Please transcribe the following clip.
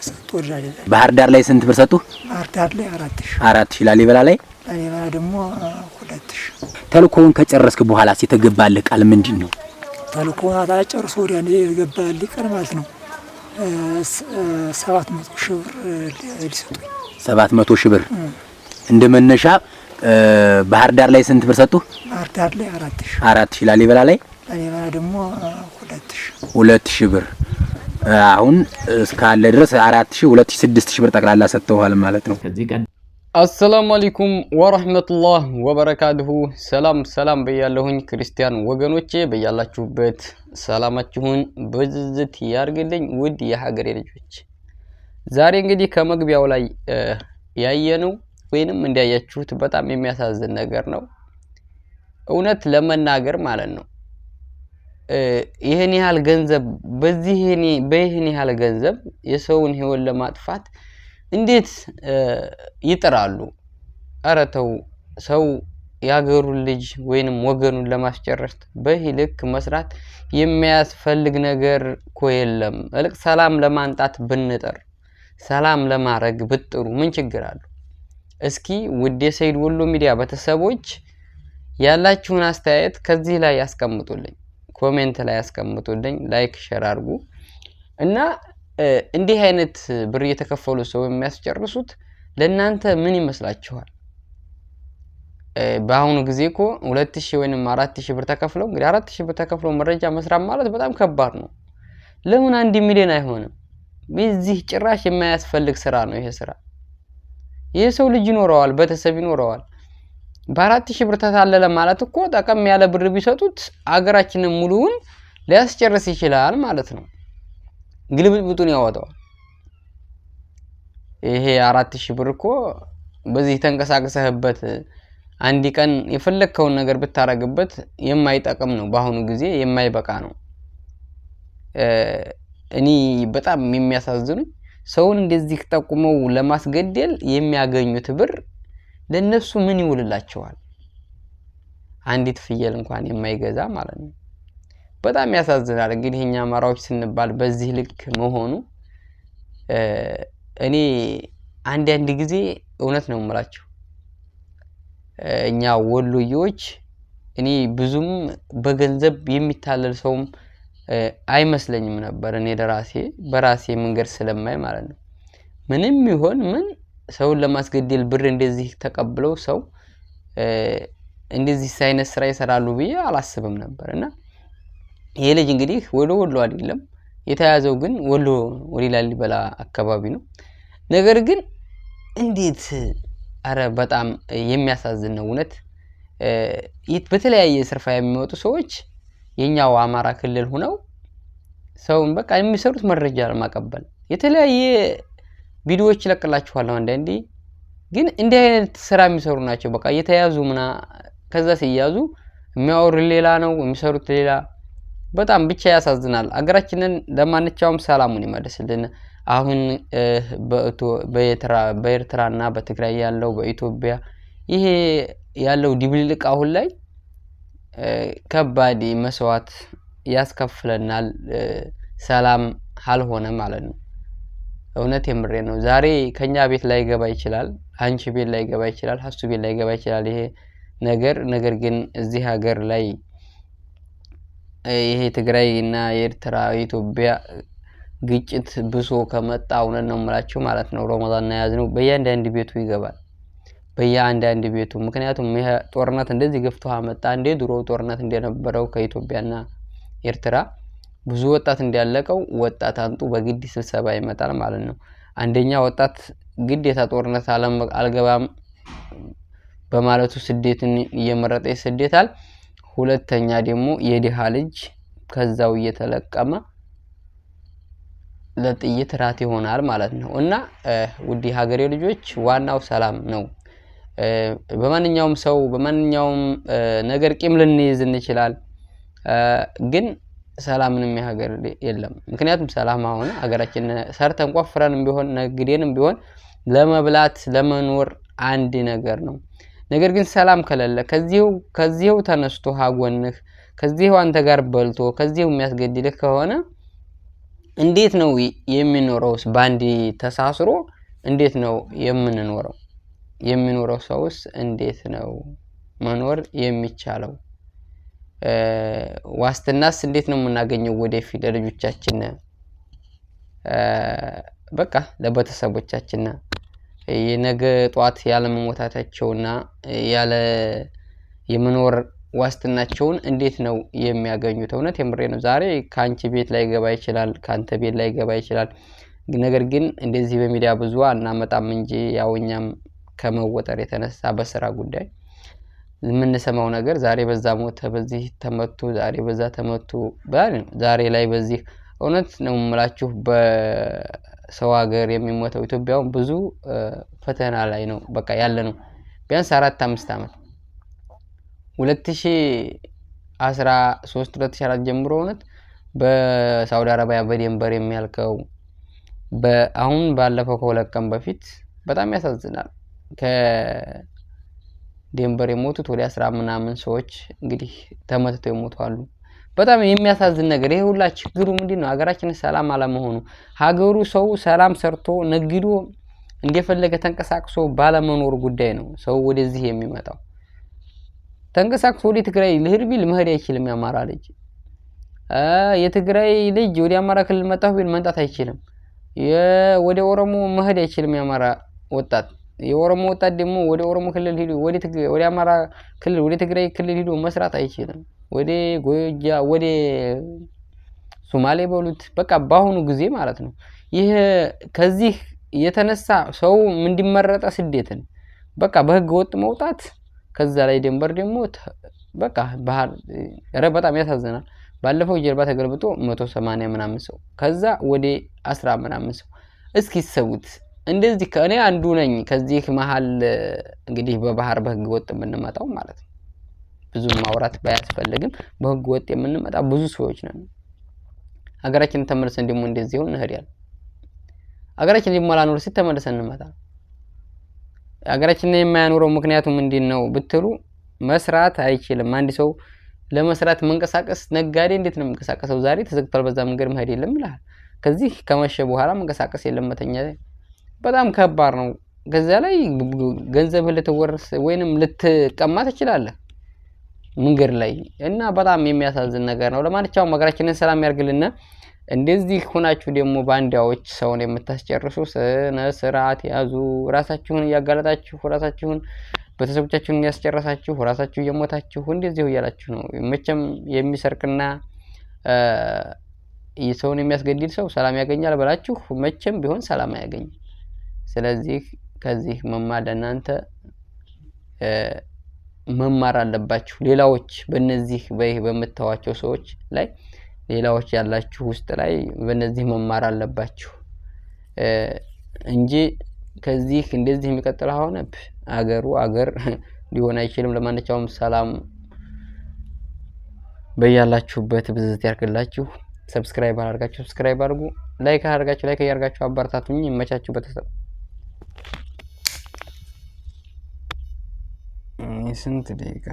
ሰጡ ወዳለ ባህር ዳር ላይ ስንት ብር ሰጡ? ባህር ዳር ላይ 4000 4000 ላሊበላ ላይ ደግሞ 2000 ተልኮውን ከጨረስክ በኋላ የተገባልህ ቃል ምንድነው? ተልኮውን አታጨርሶ ወዲያ የገባልኝ ቃል ማለት ነው 700 ሺህ ብር ሊሰጡኝ 700 ሺህ ብር እንደመነሻ ባህር ዳር ላይ ስንት ብር ሰጡ? ባህር ዳር ላይ 4000 ላሊበላ ላይ ደግሞ 2000 ብር አሁን እስካለ ድረስ 4000 2000 ብር ጠቅላላ ሰጥተዋል ማለት ነው። አሰላሙ አለይኩም ወራህመቱላህ ወበረካቱሁ። ሰላም በያለሁኝ ክርስቲያን ወገኖቼ በያላችሁበት ሰላማችሁን በዝዝት ያርግልኝ ውድ የሀገሬ ልጆች። ዛሬ እንግዲህ ከመግቢያው ላይ ያየነው ወይንም እንዲያያችሁት በጣም የሚያሳዝን ነገር ነው። እውነት ለመናገር ማለት ነው ይሄን ያህል ገንዘብ በይሄን ያህል ገንዘብ የሰውን ህይወት ለማጥፋት እንዴት ይጥራሉ? ኧረ ተው። ሰው ያገሩን ልጅ ወይንም ወገኑን ለማስጨረስ በህልክ መስራት የሚያስፈልግ ነገር እኮ የለም። እልቅ ሰላም ለማንጣት ብንጥር ሰላም ለማድረግ ብጥሩ ምን ችግር አለው? እስኪ ውድ የሰይድ ወሎ ሚዲያ ቤተሰቦች ያላችሁን አስተያየት ከዚህ ላይ ያስቀምጡልኝ፣ ኮሜንት ላይ ያስቀምጡልኝ፣ ላይክ ሼር አድርጉ እና እንዲህ አይነት ብር እየተከፈሉ ሰው የሚያስጨርሱት ለእናንተ ምን ይመስላችኋል? በአሁኑ ጊዜ እኮ 2000 ወይንም 4000 ብር ተከፍለው እንግዲህ 4000 ብር ተከፍለው መረጃ መስራት ማለት በጣም ከባድ ነው። ለምን 1 ሚሊዮን አይሆንም? በዚህ ጭራሽ የማያስፈልግ ስራ ነው ይሄ ስራ። ይሄ ሰው ልጅ ይኖረዋል፣ ቤተሰብ ይኖረዋል። በ4000 ብር ተታለለ ማለት እኮ ጠቀም ያለ ብር ቢሰጡት አገራችንን ሙሉውን ሊያስጨርስ ይችላል ማለት ነው። ግልብጥብጡን ያወጣዋል። ይሄ 4000 ብር እኮ በዚህ ተንቀሳቀሰህበት አንድ ቀን የፈለከውን ነገር ብታረግበት የማይጠቅም ነው። በአሁኑ ጊዜ የማይበቃ ነው። እኔ በጣም የሚያሳዝኑ ሰውን እንደዚህ ተጠቁመው ለማስገደል የሚያገኙት ብር ለነሱ ምን ይውልላቸዋል? አንዲት ፍየል እንኳን የማይገዛ ማለት ነው። በጣም ያሳዝናል። እንግዲህ እኛ አማራዎች ስንባል በዚህ ልክ መሆኑ እኔ አንድ ጊዜ እውነት ነው የምላችሁ እኛ ወሎዮች እኔ ብዙም በገንዘብ የሚታለል ሰውም አይመስለኝም ነበር። እኔ በራሴ መንገድ ስለማይ ማለት ነው። ምንም ይሆን ምን ሰውን ለማስገደል ብር እንደዚህ ተቀብለው ሰው እንደዚህ አይነት ስራ ይሰራሉ ብዬ አላስብም ነበር። እና ይሄ ልጅ እንግዲህ ወሎ አይደለም የተያዘው፣ ግን ወሎ ወደ ላሊበላ አካባቢ ነው። ነገር ግን እንዴት አረ በጣም የሚያሳዝን ነው እውነት። በተለያየ ስርፋ የሚወጡ ሰዎች የኛው አማራ ክልል ሆነው ሰውን በቃ የሚሰሩት መረጃ ለማቀበል የተለያየ ቪዲዮዎች ለቅላችኋለሁ አንዳንዴ። ግን እንዲህ አይነት ስራ የሚሰሩ ናቸው። በቃ የተያዙ ከዛ ሲያዙ የሚያወሩ ሌላ ነው የሚሰሩት ሌላ። በጣም ብቻ ያሳዝናል። አገራችንን ለማንኛውም ሰላሙን ይመልስልን። አሁን በኤርትራና በትግራይ ያለው በኢትዮጵያ ይሄ ያለው ድብልቅ አሁን ላይ ከባድ መስዋዕት ያስከፍለናል። ሰላም አልሆነ ማለት ነው። እውነት የምሬ ነው። ዛሬ ከኛ ቤት ላይ ገባ ይችላል፣ አንቺ ቤት ላይ ገባ ይችላል፣ ሀሱ ቤት ላይ ገባ ይችላል ይሄ ነገር ግን እዚህ ሀገር ላይ ይሄ ትግራይ እና የኤርትራ የኢትዮጵያ ግጭት ብሶ ከመጣ እውነት ነው የምላችሁ ማለት ነው ረመዳን ያዝነው በእያንዳንዱ ቤቱ ይገባል፣ በእያንዳንዱ ቤቱ። ምክንያቱም ይሄ ጦርነት እንደዚህ ገፍቶ አመጣ። እንደ ድሮ ጦርነት እንደነበረው ከኢትዮጵያና ኤርትራ ብዙ ወጣት እንዲያለቀው ወጣት አንጡ በግድ ስብሰባ ይመጣል ማለት ነው። አንደኛ ወጣት ግዴታ ጦርነት አልገባም በማለቱ ስደትን እየመረጠ ይሰደታል። ሁለተኛ ደግሞ የድሃ ልጅ ከዛው እየተለቀመ ለጥይት ራት ይሆናል ማለት ነው። እና ውድ ሀገሬ ልጆች ዋናው ሰላም ነው። በማንኛውም ሰው በማንኛውም ነገር ቂም ልንይዝ እንችላል፣ ግን ሰላምንም የሀገር የለም። ምክንያቱም ሰላም አሁን ሀገራችን ሰርተን ቆፍረንም ቢሆን ነግዴንም ቢሆን ለመብላት ለመኖር አንድ ነገር ነው። ነገር ግን ሰላም ከሌለ ከዚህው ተነስቶ ሀጎንህ ከዚህው አንተ ጋር በልቶ ከዚህው የሚያስገድልህ ከሆነ እንዴት ነው የሚኖረውስ? ባንዲ ተሳስሮ እንዴት ነው የምንኖረው? የሚኖረው ሰውስ እንዴት ነው መኖር የሚቻለው? ዋስትናስ እንዴት ነው የምናገኘው ወደፊት ለልጆቻችን? በቃ ለቤተሰቦቻችን የነገ ጧት ያለ መሞታታቸውና ያለ የመኖር ዋስትናቸውን እንዴት ነው የሚያገኙት? እውነት የምሬ ነው። ዛሬ ካንቺ ቤት ላይ ገባ ይችላል፣ ካንተ ቤት ላይ ገባ ይችላል። ነገር ግን እንደዚህ በሚዲያ ብዙ አናመጣም እንጂ ያው እኛም ከመወጠር የተነሳ በስራ ጉዳይ የምንሰማው ነገር ዛሬ በዛ ሞተ፣ በዚህ ተመቱ፣ ዛሬ በዛ ተመቱ፣ ዛሬ ላይ በዚህ እውነት ነው የምላችሁ በሰው ሀገር የሚሞተው ኢትዮጵያው ብዙ ፈተና ላይ ነው በቃ ያለ ነው። ቢያንስ 4-5 አመት 2013 2014 ጀምሮ እውነት በሳውዲ አረቢያ በደንበር የሚያልቀው አሁን ባለፈው ከሁለት ቀን በፊት በጣም ያሳዝናል። ከደንበር የሞቱት ወደ 10 ምናምን ሰዎች እንግዲህ ተመትተው የሞቱ አሉ። በጣም የሚያሳዝን ነገር ይሄ ሁላ ችግሩ ምንድነው? ሀገራችን ሰላም አለመሆኑ፣ ሀገሩ ሰው ሰላም ሰርቶ ነግዶ እንደፈለገ ተንቀሳቅሶ ባለመኖር ጉዳይ ነው ሰው ወደዚህ የሚመጣው። ተንቀሳቅሶ ወደ ትግራይ ልሄድ ቢል መሄድ አይችልም። ያማራ ልጅ የትግራይ ልጅ ወደ አማራ ክልል መጣሁ ቢል መምጣት አይችልም። ወደ ኦሮሞ መሄድ አይችልም። ያማራ ወጣት የኦሮሞ ወጣት ደግሞ ወደ ኦሮሞ ክልል ሄዶ ወደ አማራ ክልል ወደ ትግራይ ክልል ሄዶ መስራት አይችልም። ወደ ጎጃ ወደ ሶማሌ በሉት በቃ በአሁኑ ጊዜ ማለት ነው። ይሄ ከዚህ የተነሳ ሰው እንዲመረጠ ስደትን በቃ በህገ ወጥ መውጣት ከዛ ላይ ደንበር ደግሞ በቃ ባህር በጣም ያሳዝናል። ባለፈው ጀልባ ተገልብጦ 180 ምናምን ሰው ከዛ ወደ 10 ምናምን ሰው እስኪ ሰውት እንደዚህ ከኔ አንዱ ነኝ። ከዚህ መሃል እንግዲህ በባህር በህገ ወጥ የምንመጣው ማለት ነው። ብዙ ማውራት ባያስፈልግም በህገ ወጥ የምንመጣ ብዙ ሰዎች ነን። ሀገራችን ተመልሰን ደግሞ እንደዚህ ሆነ እንሄዳለን። ሀገራችን ደግሞ አላኖር ሲተመለሰን እንመጣ። ሀገራችን የማያኖረው ምክንያቱ ምንድነው ብትሉ መስራት አይችልም። አንድ ሰው ለመስራት መንቀሳቀስ ነጋዴ እንዴት ነው መንቀሳቀሰው? ዛሬ ተዘግቷል በዛ መንገድ መሄድ የለም ይላል። ከዚህ ከመሸ በኋላ መንቀሳቀስ የለም መተኛ በጣም ከባድ ነው። ከዛ ላይ ገንዘብ ልትወርስ ወይንም ልትቀማ ትችላለህ መንገድ ላይ እና በጣም የሚያሳዝን ነገር ነው። ለማንኛውም ሀገራችንን ሰላም ያርግልና። እንደዚህ ሆናችሁ ደግሞ ባንዳዎች ሰውን የምታስጨርሱ ስነ ስርዓት ያዙ። ራሳችሁን እያጋለጣችሁ ራሳችሁን ቤተሰቦቻችሁን ያስጨረሳችሁ ራሳችሁ እየሞታችሁ እንደዚህ እያላችሁ ነው። መቼም የሚሰርቅና የሰውን የሚያስገድል ሰው ሰላም ያገኛል ብላችሁ መቼም ቢሆን ሰላም አያገኝም። ስለዚህ ከዚህ መማር ለእናንተ መማር አለባችሁ። ሌላዎች በእነዚህ በምታዋቸው ሰዎች ላይ ሌላዎች ያላችሁ ውስጥ ላይ በእነዚህ መማር አለባችሁ እንጂ ከዚህ እንደዚህ የሚቀጥል ሆነ አገር ሊሆን አይችልም። ለማንኛውም ሰላም በያላችሁበት ብዝት ያርግላችሁ። ሰብስክራይብ አድርጋችሁ ሰብስክራይብ አድርጉ። ላይክ ያርጋችሁ አባርታቱኝ። ይመቻችሁ ቤተሰብ። ስንት ደቂቃ